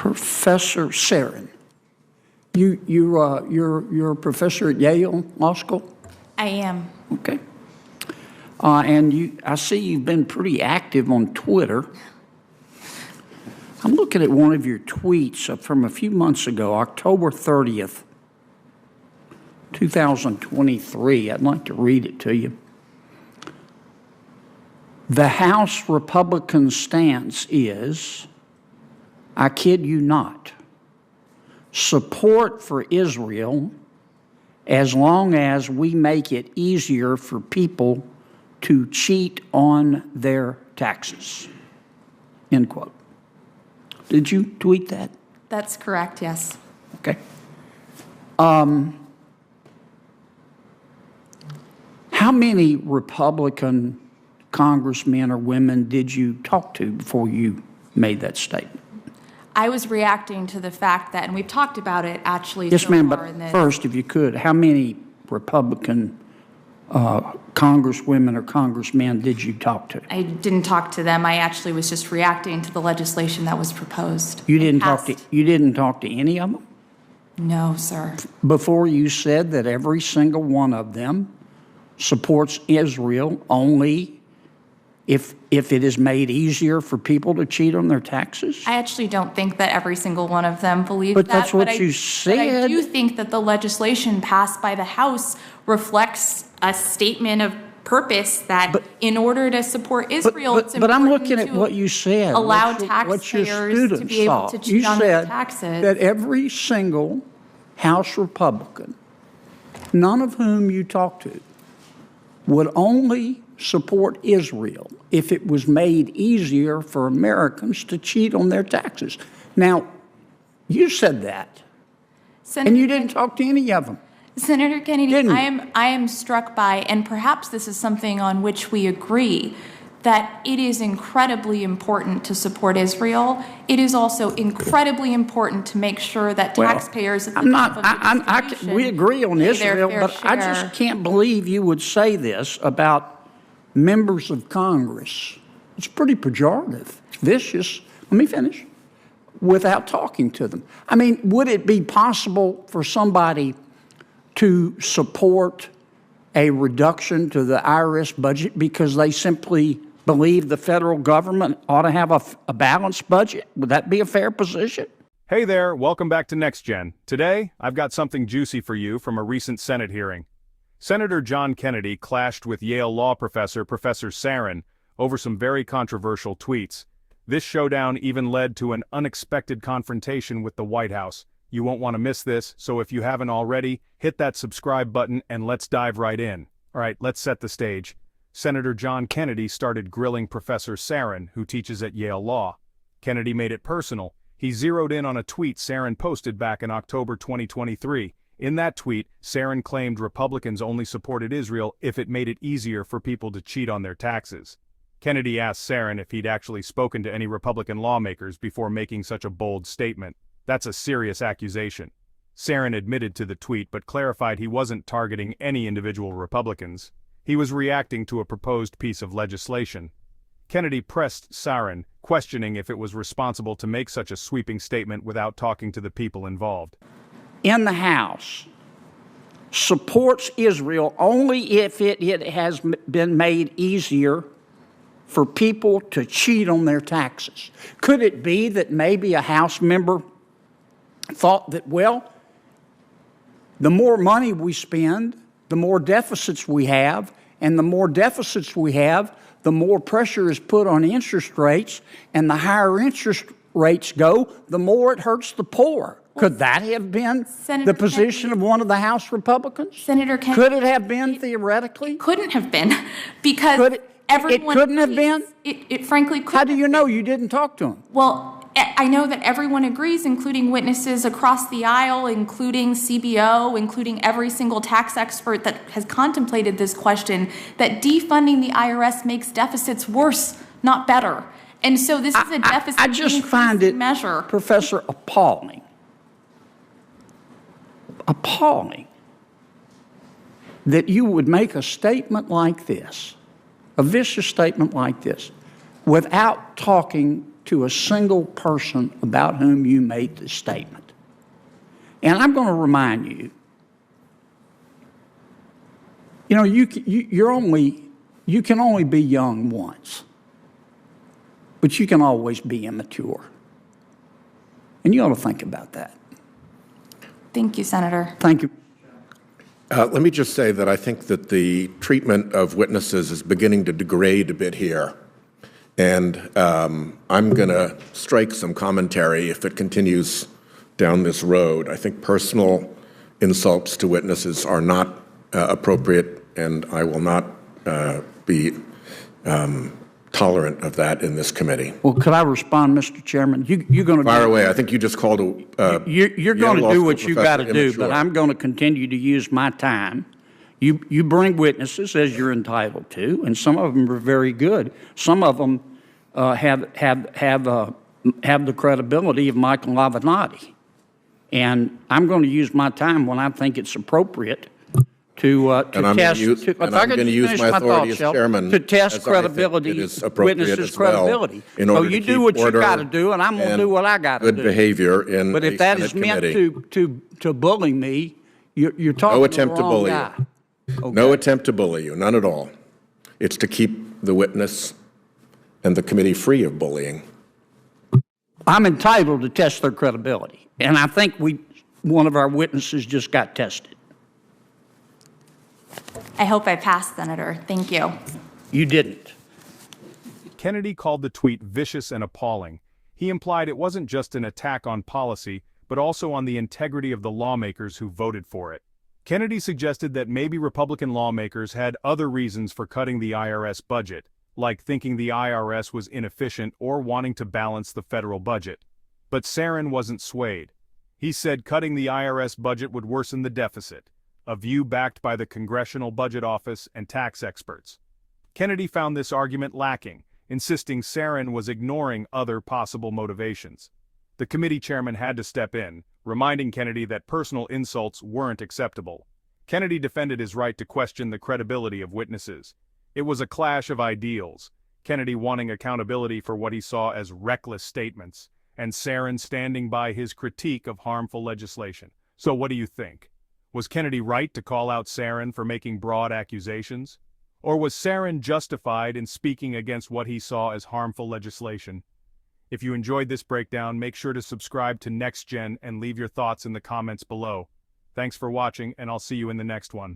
Professor Sarin, you're a professor at Yale Law School? I am. Okay. And I see you've been pretty active on Twitter. I'm looking at one of your tweets from a few months ago, October 30th, 2023. I'd like to read it to you. The House Republican stance is, I kid you not, support for Israel as long as we make it easier for people to cheat on their taxes. End quote. Did you tweet that? That's correct, yes. Okay. How many Republican congressmen or women did you talk to before you made that statement? I was reacting to the fact that, and we've talked about it actually. Yes, so ma'am, far but in this. first, if you could, how many Republican congresswomen or congressmen did you talk to? I didn't talk to them. I actually was just reacting to the legislation that was proposed. You didn't talk to any of them? No, sir. Before you said that every single one of them supports Israel only if it is made easier for people to cheat on their taxes? I actually don't think that every single one of them believes but that. That's what you said. But I do think that the legislation passed by the House reflects a statement of purpose that in order to support Israel, it's important but I'm looking at what you said. Allow what your taxpayers to be able to cheat on their taxes. You said that every single House Republican, none of whom you talked to, would only support Israel if it was made easier for Americans to cheat on their taxes. Now, you said that, and you didn't talk to any of them. Senator Kennedy, Didn't you? I am struck by, and perhaps this is something on which we agree, that it is incredibly important to support Israel. It is also incredibly important to make sure that taxpayers at the top of the distribution we agree on pay Israel, their but fair I just can't believe you would say this about members of Congress. It's pretty pejorative, vicious. Let me finish. Without talking to them. I mean, would it be possible for somebody to support a reduction to the IRS budget because they simply believe the federal government ought to have a balanced budget? Would that be a fair position? Hey there, welcome back to Next Gen. Today, I've got something juicy for you from a recent Senate hearing. Senator John Kennedy clashed with Yale law professor Professor Sarin over some very controversial tweets. This showdown even led to an unexpected confrontation with the White House. You won't want to miss this, so if you haven't already, hit that subscribe button and let's dive right in. All right, let's set the stage. Senator John Kennedy started grilling Professor Sarin, who teaches at Yale Law. Kennedy made it personal. He zeroed in on a tweet Sarin posted back in October 2023. In that tweet, Sarin claimed Republicans only supported Israel if it made it easier for people to cheat on their taxes. Kennedy asked Sarin if he'd actually spoken to any Republican lawmakers before making such a bold statement. That's a serious accusation. Sarin admitted to the tweet but clarified he wasn't targeting any individual Republicans. He was reacting to a proposed piece of legislation. Kennedy pressed Sarin, questioning if it was responsible to make such a sweeping statement without talking to the people involved. In the House, supports Israel only if it has been made easier for people to cheat on their taxes. Could it be that maybe a House member thought that, well, the more money we spend, the more deficits we have, and the more deficits we have, the more pressure is put on interest rates, and the higher interest rates go, the more it hurts the poor. Could that have been the position of one of the House Republicans? Senator Kennedy, could it have been theoretically? It couldn't have been, because everyone it couldn't have been? It frankly couldn't. How do you know? You didn't talk to him. Well, I know that everyone agrees, including witnesses across the aisle, including CBO, including every single tax expert that has contemplated this question, that defunding the IRS makes deficits worse, not better. And so this is a deficit I just find it, measure. Professor, appalling that you would make a statement like this, a vicious statement like this, without talking to a single person about whom you made the statement. And I'm going to remind you, you know, you can only be young once, but you can always be immature. And you ought to think about that. Thank you, Senator. Thank you. Let me just say that I think that the treatment of witnesses is beginning to degrade a bit here. And I'm going to strike some commentary if it continues down this road. I think personal insults to witnesses are not appropriate, and I will not be tolerant of that in this committee. Well, could I respond, Mr. Chairman? You're going to fire away. I think you just called a you're going to do what you got to do, but I'm going to continue to use my time. You bring witnesses as you're entitled to, and some of them are very good. Some of them have the credibility of Michael Avenatti, and I'm going to use my time when I think it's appropriate to test. I'm going to use my authority as chairman to test credibility, witnesses' credibility. So you do what you got to do, and I'm going to do what I got to do. Good behavior in But if that is meant to bully me, you're talking to the wrong guy. Okay. No attempt to bully you, none at all. It's to keep the witness and the committee free of bullying. I'm entitled to test their credibility, and I think one of our witnesses just got tested. I hope I passed, Senator. Thank you. You didn't. Kennedy called the tweet vicious and appalling. He implied it wasn't just an attack on policy, but also on the integrity of the lawmakers who voted for it. Kennedy suggested that maybe Republican lawmakers had other reasons for cutting the IRS budget, like thinking the IRS was inefficient or wanting to balance the federal budget. But Sarin wasn't swayed. He said cutting the IRS budget would worsen the deficit, a view backed by the Congressional Budget Office and tax experts. Kennedy found this argument lacking, insisting Sarin was ignoring other possible motivations. The committee chairman had to step in, reminding Kennedy that personal insults weren't acceptable. Kennedy defended his right to question the credibility of witnesses. It was a clash of ideals, Kennedy wanting accountability for what he saw as reckless statements, and Sarin standing by his critique of harmful legislation. So what do you think? Was Kennedy right to call out Sarin for making broad accusations? Or was Sarin justified in speaking against what he saw as harmful legislation? If you enjoyed this breakdown, make sure to subscribe to NextGen and leave your thoughts in the comments below. Thanks for watching, and I'll see you in the next one.